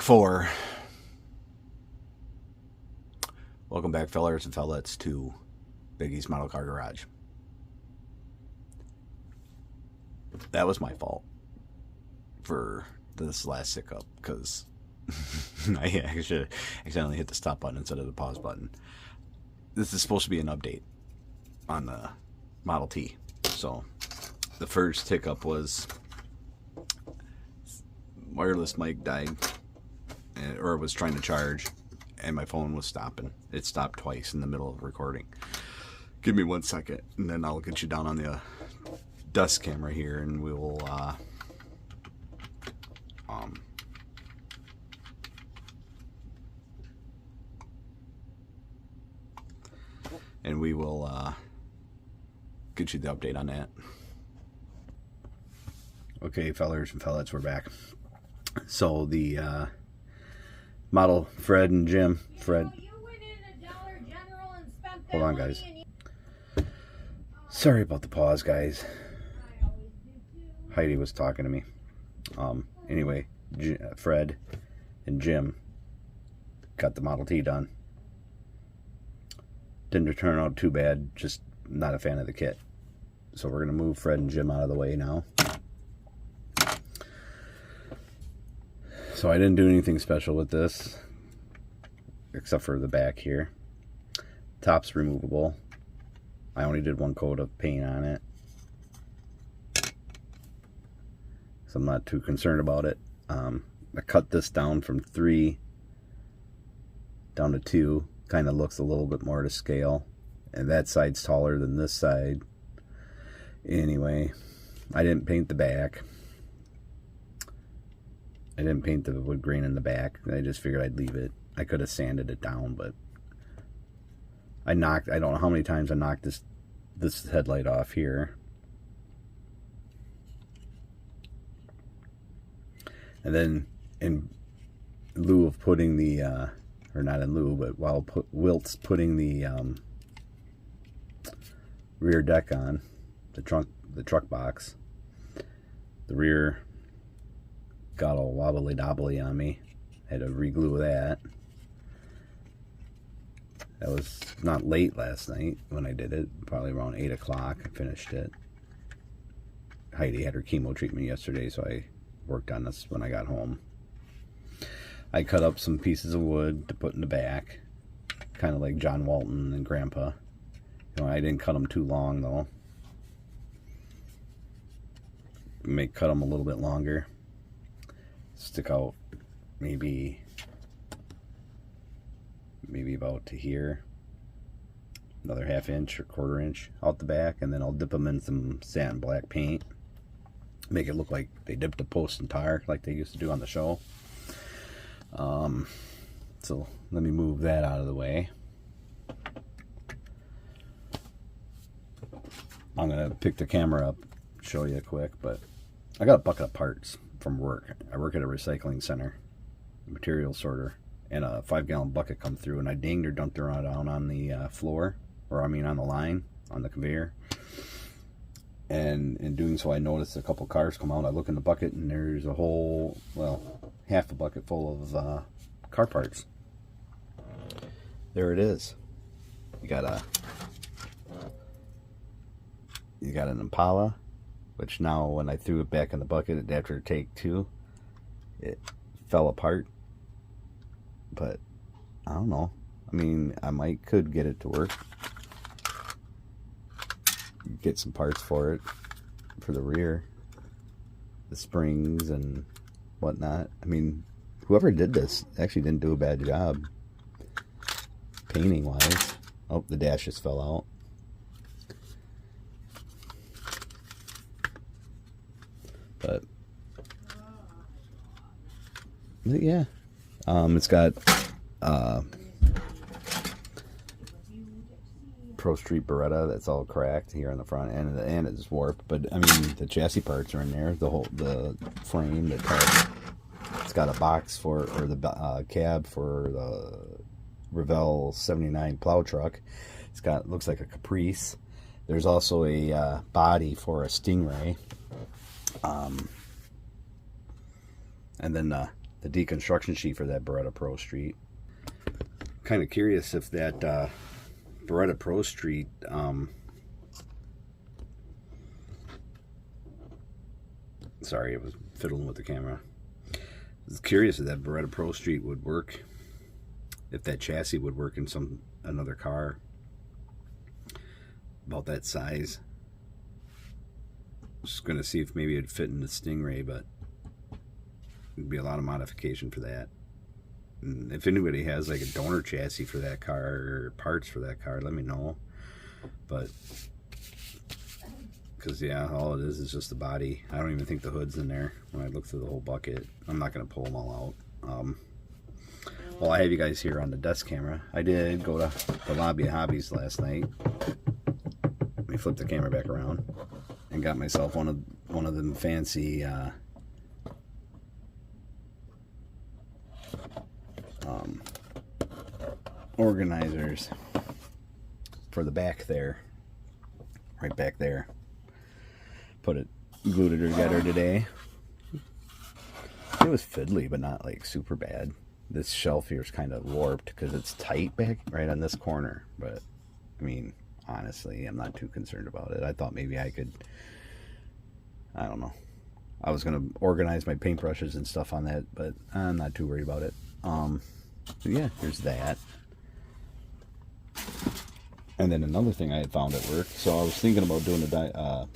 4. Welcome back, fellers and fellettes, to Biggie's Model Car Garage. That was my fault for this last hiccup, because I actually accidentally hit the stop button instead of the pause button. This is supposed to be an update on the Model T. So the first hiccup was wireless mic died, or was trying to charge, and my phone was stopping. It stopped twice in the middle of recording. Give me 1 second, and then I'll get you down on the dust camera here, and we will get you the update on that. Okay, fellers and fellettes, we're back. So the model Fred and Jim. Fred. Hold on, guys. Sorry about the pause, guys. Heidi was talking to me. Anyway, Fred and Jim got the Model T done. Didn't turn out too bad, just not a fan of the kit. So we're going to move Fred and Jim out of the way now. So I didn't do anything special with this, except for the back here. Top's removable. I only did 1 coat of paint on it, so I'm not too concerned about it. I cut this down from 3 down to 2. Kind of looks a little bit more to scale, and that side's taller than this side. Anyway, I didn't paint the back. I didn't paint the wood grain in the back. I just figured I'd leave it. I could have sanded it down, but I don't know how many times I knocked this headlight off here. And then in lieu of putting the, or not in lieu, but while Wilt's putting the rear deck on, the truck box, the rear got all wobbly dobbly on me. Had to re-glue that. That was not late last night when I did it. Probably around 8 o'clock I finished it. Heidi had her chemo treatment yesterday, so I worked on this when I got home. I cut up some pieces of wood to put in the back, kind of like John Walton and Grandpa. You know, I didn't cut them too long though. Cut them a little bit longer. Stick out maybe about to here, another 1/2 inch or 1/4 inch out the back, and then I'll dip them in some satin black paint, make it look like they dipped a post and tire like they used to do on the show. So let me move that out of the way. I'm gonna pick the camera up, show you quick, but I got a bucket of parts from work. I work at a recycling center, material sorter, and a 5-gallon bucket come through, and I danged or dumped her down on the floor, or I mean on the line, on the conveyor. And in doing so, I noticed a couple cars come out. I look in the bucket, and there's a whole, well, half a bucket full of car parts. There it is. You got an Impala, which now when I threw it back in the bucket after take 2, it fell apart. But I don't know. I mean, I could get it to work. Get some parts for it for the rear, the springs and whatnot. I mean, whoever did this actually didn't do a bad job painting wise. Oh, the dash just fell out. But yeah, it's got Pro Street Beretta that's all cracked here on the front end, and it's warped. But I mean, the chassis parts are in there. The frame, the tub. It's got a box for, or the cab for the Revell 79 plow truck. It's got, looks like a Caprice. There's also a body for a Stingray. And then the deconstruction sheet for that Beretta Pro Street. Kind of curious if that Beretta Pro Street sorry, I was fiddling with the camera. I was curious if that Beretta Pro Street would work, if that chassis would work in another car about that size. Just gonna see if maybe it'd fit in the Stingray, but it'd be a lot of modification for that. And if anybody has like a donor chassis for that car or parts for that car, let me know. But because yeah, all it is just the body. I don't even think the hood's in there when I look through the whole bucket. I'm not gonna pull them all out. Well, I have you guys here on the desk camera. I did go to the Lobby of Hobbies last night. Let me flip the camera back around and got myself one of them fancy organizers for the back there, right back there. Glued it together today. It was fiddly, but not like super bad. This shelf here is kind of warped because it's tight back right on this corner, but I mean, honestly, I'm not too concerned about it. I thought maybe I could, I don't know, I was gonna organize my paintbrushes and stuff on that, but I'm not too worried about it. So yeah, here's that. And then another thing I had found at work, so I was thinking about doing a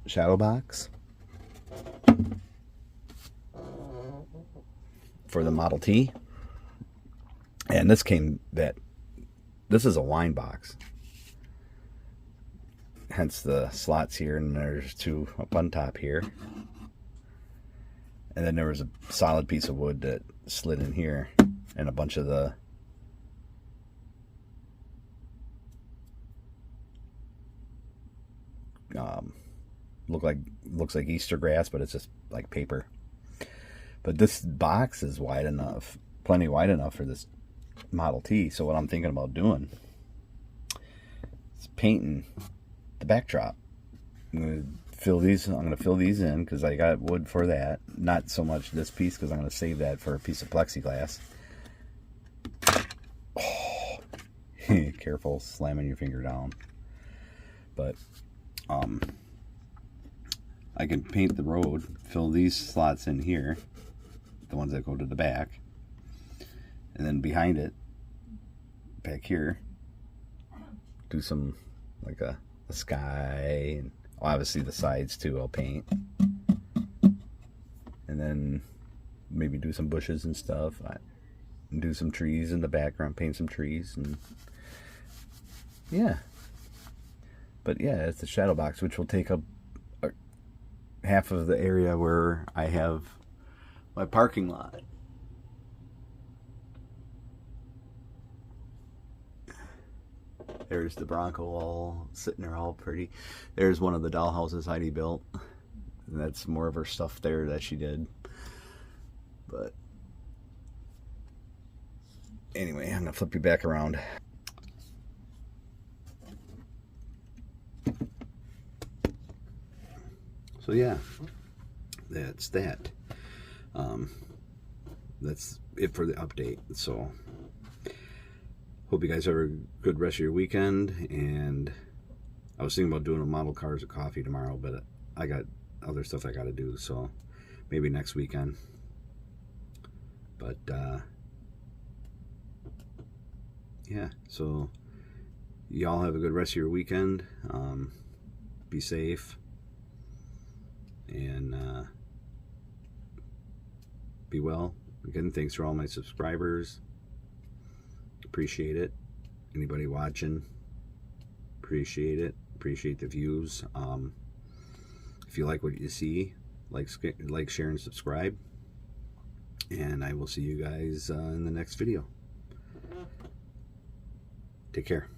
shadow box for the Model T. And this is a wine box. Hence the slots here, and there's two up on top here. And then there was a solid piece of wood that slid in here, and a bunch of the looks like Easter grass, but it's just like paper. But this box is wide enough, plenty wide enough for this Model T. So what I'm thinking about doing is painting the backdrop. I'm gonna fill these in because I got wood for that. Not so much this piece because I'm gonna save that for a piece of plexiglass. Oh, careful slamming your finger down. But I can paint the road, fill these slots in here, the ones that go to the back, and then behind it, back here, do some like a sky, and obviously the sides too I'll paint, and then maybe do some bushes and stuff, and do some trees in the background, paint some trees, and yeah. But yeah, it's the shadow box, which will take up half of the area where I have my parking lot. There's the Bronco all sitting there all pretty. There's one of the doll houses Heidi built. And that's more of her stuff there that she did. But anyway, I'm gonna flip you back around. So yeah, that's that. That's it for the update. So hope you guys have a good rest of your weekend. And I was thinking about doing a model cars of coffee tomorrow, but I got other stuff I got to do. So maybe next weekend. But yeah, so y'all have a good rest of your weekend. Be safe. And be well. Again, thanks for all my subscribers. Appreciate it. Anybody watching, appreciate it. Appreciate the views. If you like what you see, like, share, and subscribe. And I will see you guys in the next video. Take care.